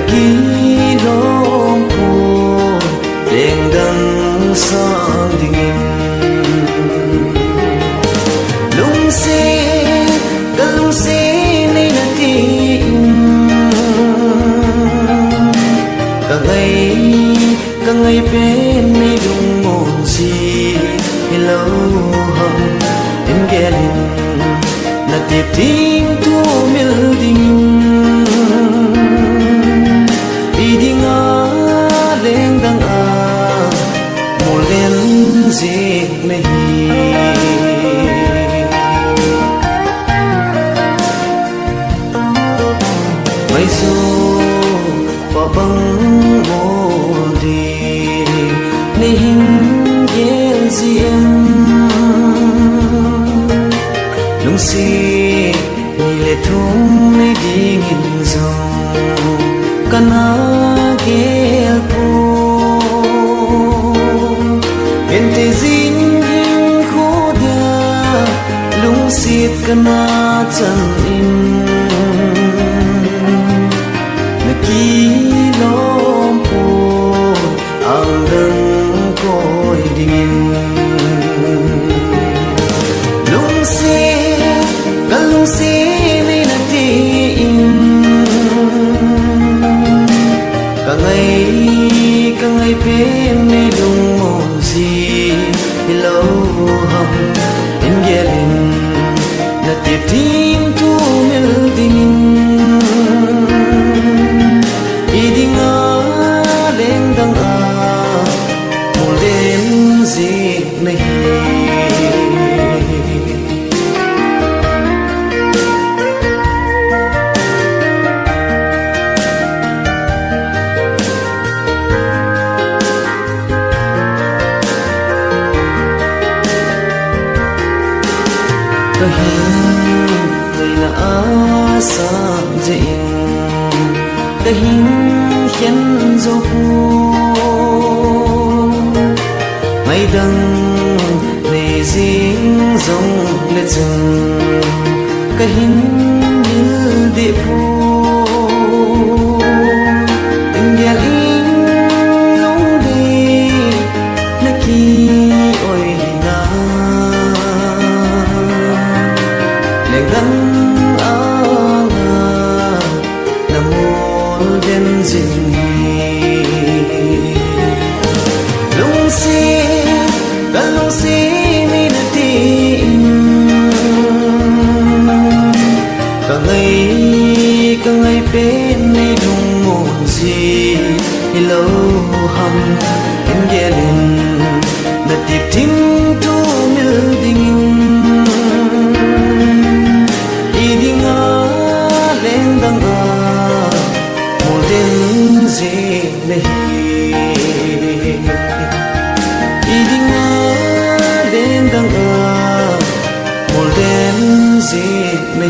kỳ lom cô đèn đăng sáng đình lung xe này là tim cả ngày bên này đúng mong gì lâu hồng em ghé lên là tiếp tim thu miêu đình đi đi ngã lên đằng một lên dệt này mây dù và băng mồ đi này hình ghé riêng lung si ni le thung ni ding in zong kana gel po ente zin in khoda lung si kana chan in na ki lom po ang dang koi ding in lung si này là tim cả ngày bên này đúng mong gì lâu hồng em ghé lên là tiếp tim thu miêu đình đi ngã lên đằng một đêm gì này cái hình người là sáng dịu cái hình khiến dấu phu mây đằng này dính dòng lệ rừng cái hình như địa phu tình ghé linh lung đi nơi kia ôi na gắn áo là một đêm dịu lung si mi là tim cả ngày bên này đúng một gì lâu hồng em ghé lên là tiếp tim thu miêu đình đi ngã lên đằng một đêm gì này đi ngã lên đằng một đêm gì này